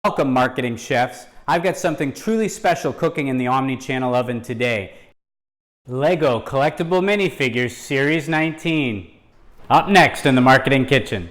Welcome, marketing chefs. I've got something truly special cooking in the Omni-Channel oven today. Lego Collectible Minifigures Series 19. Up next in the Marketing Kitchen.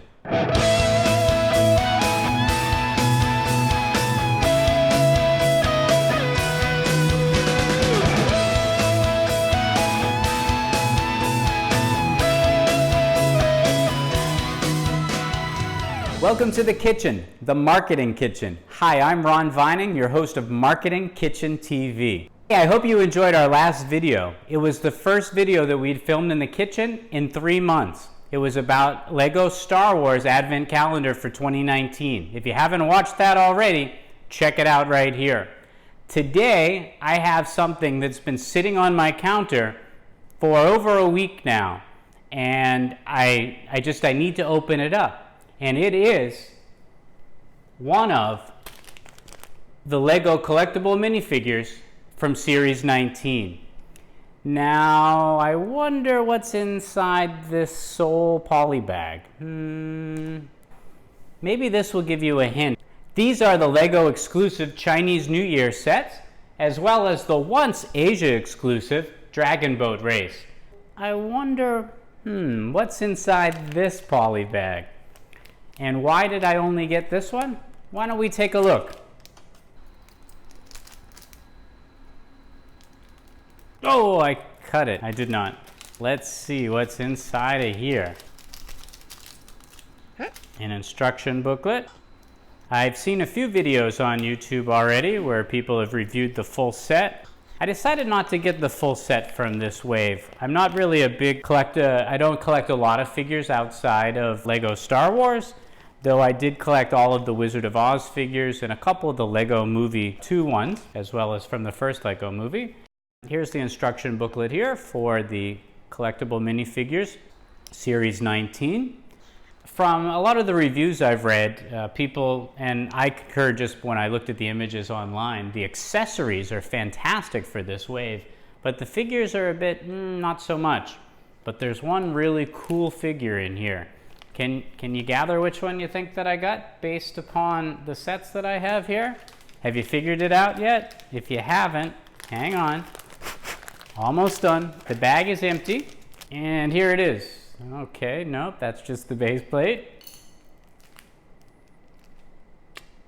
Welcome to the kitchen, the Marketing Kitchen. Hi, I'm Ron Vining, your host of Marketing Kitchen TV. Hey, I hope you enjoyed our last video. It was the first video that we'd filmed in the kitchen in 3 months. It was about Lego Star Wars Advent Calendar for 2019. If you haven't watched that already, check it out right here. Today, I have something that's been sitting on my counter for over a week now, and I need to open it up. And it is one of the Lego Collectible Minifigures from Series 19. Now, I wonder what's inside this Soul poly bag. Maybe this will give you a hint. These are the Lego exclusive Chinese New Year sets, as well as the once Asia exclusive Dragon Boat Race. I wonder, what's inside this poly bag? And why did I only get this one? Why don't we take a look? Oh, I cut it. I did not. Let's see what's inside of here. An instruction booklet. I've seen a few videos on YouTube already where people have reviewed the full set. I decided not to get the full set from this wave. I'm not really a big collector. I don't collect a lot of figures outside of Lego Star Wars, though I did collect all of the Wizard of Oz figures and a couple of the Lego Movie 2 ones, as well as from the first Lego movie. Here's the instruction booklet here for the Collectible Minifigures Series 19. From a lot of the reviews I've read, people, and I concur just when I looked at the images online, the accessories are fantastic for this wave, but the figures are a bit, not so much. But there's one really cool figure in here. Can you gather which one you think that I got based upon the sets that I have here? Have you figured it out yet? If you haven't, hang on. Almost done. The bag is empty, and here it is. Okay, nope, that's just the base plate.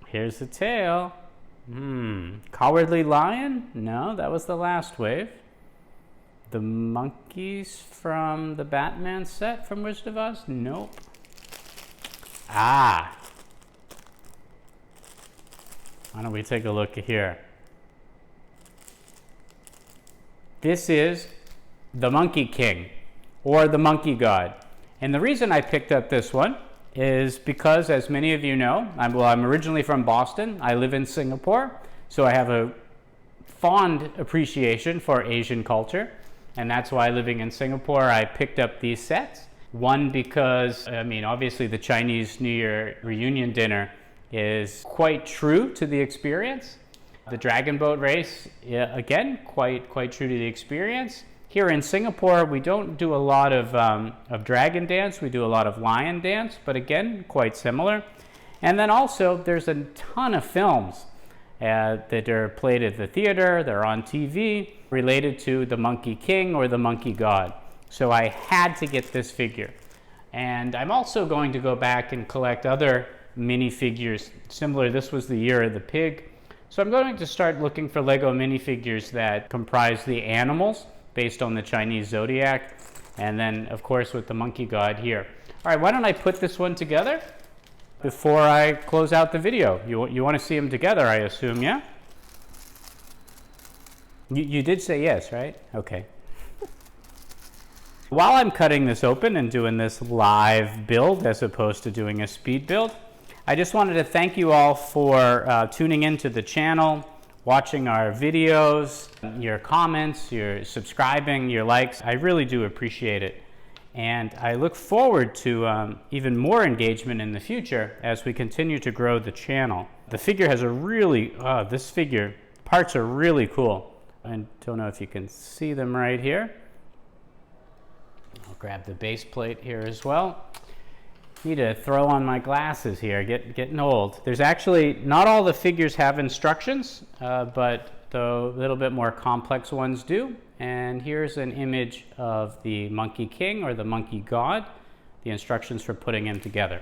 Here's the tail. Cowardly Lion? No, that was the last wave. The monkeys from the Batman set from Wizard of Oz? Nope. Why don't we take a look here? This is the Monkey King, or the Monkey God. And the reason I picked up this one is because, as many of you know, I'm originally from Boston. I live in Singapore, so I have a fond appreciation for Asian culture. And that's why, living in Singapore, I picked up these sets. One, because, obviously the Chinese New Year reunion dinner is quite true to the experience. The Dragon Boat Race, again, quite true to the experience. Here in Singapore, we don't do a lot of dragon dance. We do a lot of lion dance, but again, quite similar. And then also, there's a ton of films that are played at the theater, they're on TV, related to the Monkey King or the Monkey God. So I had to get this figure. And I'm also going to go back and collect other minifigures similar. This was the year of the pig. So I'm going to start looking for Lego minifigures that comprise the animals based on the Chinese zodiac. And then, of course, with the Monkey God here. All right, why don't I put this one together before I close out the video? You want to see them together, I assume, yeah? You did say yes, right? Okay. While I'm cutting this open and doing this live build as opposed to doing a speed build, I just wanted to thank you all for tuning into the channel, watching our videos, your comments, your subscribing, your likes. I really do appreciate it. And I look forward to even more engagement in the future as we continue to grow the channel. The figure has a really, this figure, parts are really cool. I don't know if you can see them right here. I'll grab the base plate here as well. Need to throw on my glasses here, getting old. There's actually, not all the figures have instructions, but the little bit more complex ones do. And here's an image of the Monkey King or the Monkey God, the instructions for putting him together.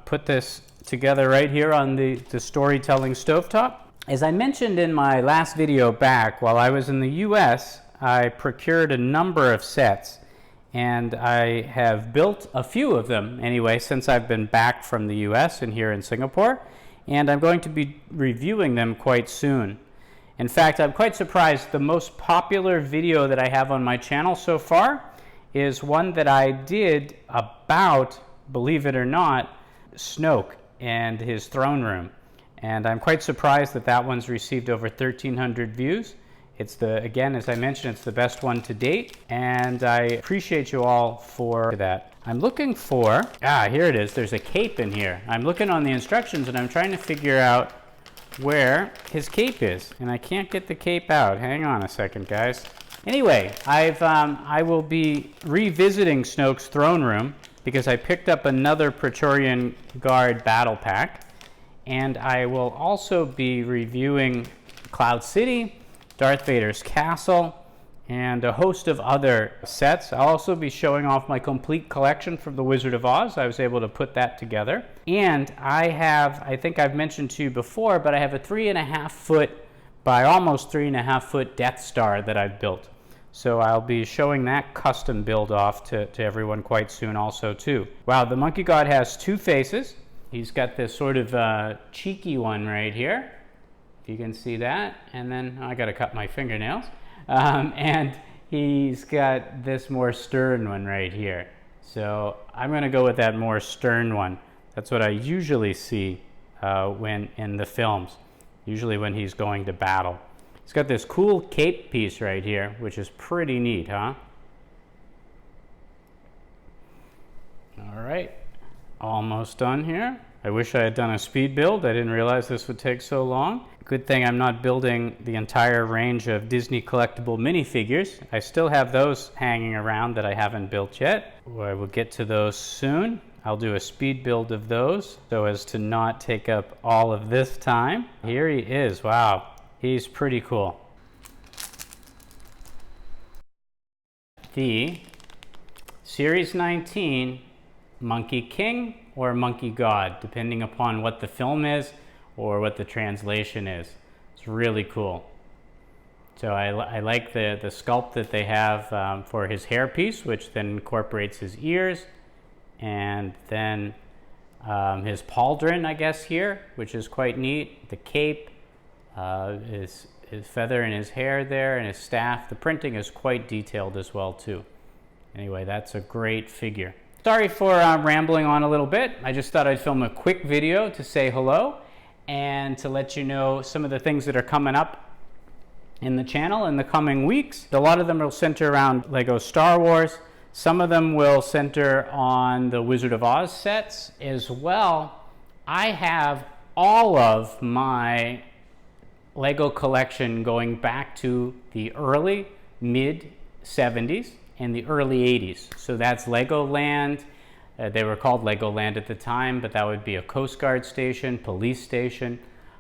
Put this together right here on the storytelling stovetop. As I mentioned in my last video back, while I was in the US, I procured a number of sets, and I have built a few of them anyway since I've been back from the US and here in Singapore, and I'm going to be reviewing them quite soon. In fact, I'm quite surprised. The most popular video that I have on my channel so far is one that I did about, believe it or not, Snoke and his throne room. And I'm quite surprised that that one's received over 1,300 views. It's again, as I mentioned, it's the best one to date, and I appreciate you all for that. I'm looking for, here it is, there's a cape in here. I'm looking on the instructions and I'm trying to figure out where his cape is, and I can't get the cape out. Hang on a second, guys. Anyway, I will be revisiting Snoke's throne room because I picked up another Praetorian Guard battle pack, and I will also be reviewing Cloud City, Darth Vader's castle, and a host of other sets. I'll also be showing off my complete collection from The Wizard of Oz. I was able to put that together. And I have, I think I've mentioned to you before, but I have a 3.5 foot by almost 3.5 foot Death Star that I've built. So I'll be showing that custom build off to everyone quite soon also too. Wow, the Monkey God has two faces. He's got this sort of cheeky one right here, if you can see that. And then I gotta cut my fingernails. And he's got this more stern one right here. So I'm going to go with that more stern one. That's what I usually see when in the films, usually when he's going to battle. He's got this cool cape piece right here, which is pretty neat, huh? All right, almost done here. I wish I had done a speed build. I didn't realize this would take so long. Good thing I'm not building the entire range of Disney collectible minifigures. I still have those hanging around that I haven't built yet. I will get to those soon. I'll do a speed build of those so as to not take up all of this time. Here he is. Wow, he's pretty cool. The Series 19 Monkey King or Monkey God, depending upon what the film is or what the translation is. It's really cool. So I like the sculpt that they have for his hairpiece, which then incorporates his ears, and then his pauldron, I guess, here, which is quite neat. The cape, his feather in his hair there, and his staff. The printing is quite detailed as well, too. Anyway, that's a great figure. Sorry for rambling on a little bit. I just thought I'd film a quick video to say hello and to let you know some of the things that are coming up in the channel in the coming weeks. A lot of them will center around Lego Star Wars. Some of them will center on the Wizard of Oz sets as well. I have all of my Lego collection going back to the early, mid 70s and the early 80s. So that's Legoland. They were called Legoland at the time, but that would be a Coast Guard station, police station,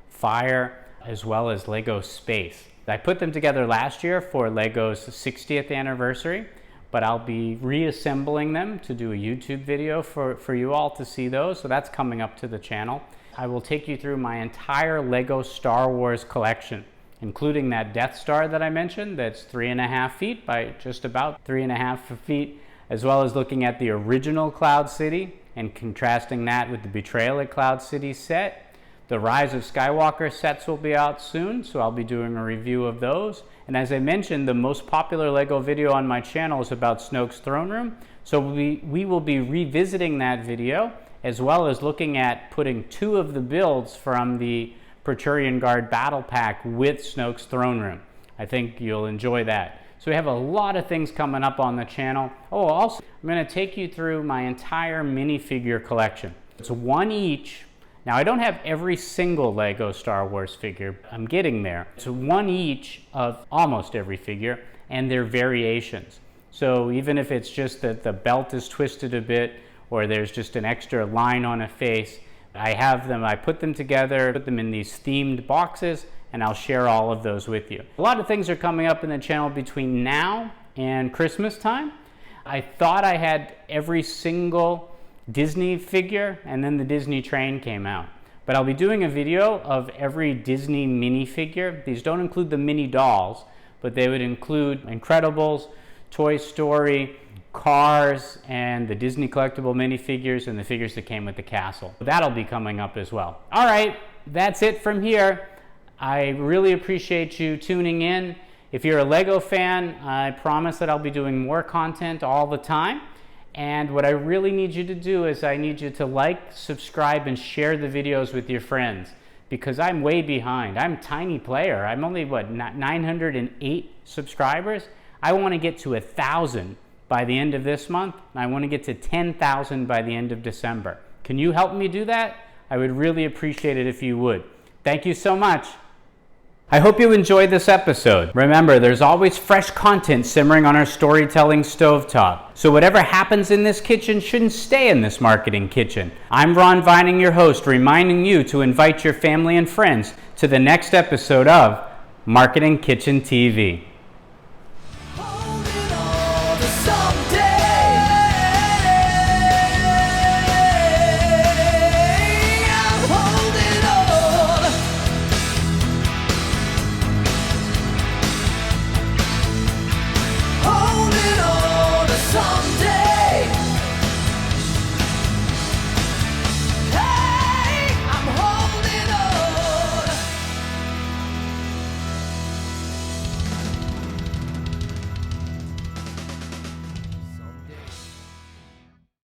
fire, as well as Lego Space. I put them together last year for Lego's 60th anniversary, but I'll be reassembling them to do a YouTube video for you all to see those. So that's coming up to the channel. I will take you through my entire Lego Star Wars collection, including that Death Star that I mentioned that's 3.5 feet by just about 3.5 feet, as well as looking at the original Cloud City and contrasting that with the Betrayal at Cloud City set. The Rise of Skywalker sets will be out soon, so I'll be doing a review of those. And as I mentioned, the most popular Lego video on my channel is about Snoke's throne room, so we will be revisiting that video, as well as looking at putting 2 of the builds from the Praetorian Guard battle pack with Snoke's throne room. I think you'll enjoy that. So we have a lot of things coming up on the channel. Oh, also, I'm going to take you through my entire minifigure collection. It's 1 each. Now, I don't have every single Lego Star Wars figure. I'm getting there. It's 1 each of almost every figure and their variations. So even if it's just that the belt is twisted a bit, or there's just an extra line on a face, I have them, I put them together, put them in these themed boxes, and I'll share all of those with you. A lot of things are coming up in the channel between now and Christmas time. I thought I had every single Disney figure, and then the Disney train came out. But I'll be doing a video of every Disney minifigure. These don't include the mini dolls, but they would include Incredibles, Toy Story, Cars, and the Disney collectible minifigures and the figures that came with the castle. That'll be coming up as well. All right, that's it from here. I really appreciate you tuning in. If you're a Lego fan, I promise that I'll be doing more content all the time. And what I really need you to do is I need you to like, subscribe, and share the videos with your friends, because I'm way behind. I'm a tiny player. I'm only, what, 908 subscribers? I want to get to 1,000 by the end of this month, and I want to get to 10,000 by the end of December. Can you help me do that? I would really appreciate it if you would. Thank you so much. I hope you enjoyed this episode. Remember, there's always fresh content simmering on our storytelling stovetop. So whatever happens in this kitchen shouldn't stay in this marketing kitchen. I'm Ron Vining, your host, reminding you to invite your family and friends to the next episode of Marketing Kitchen TV.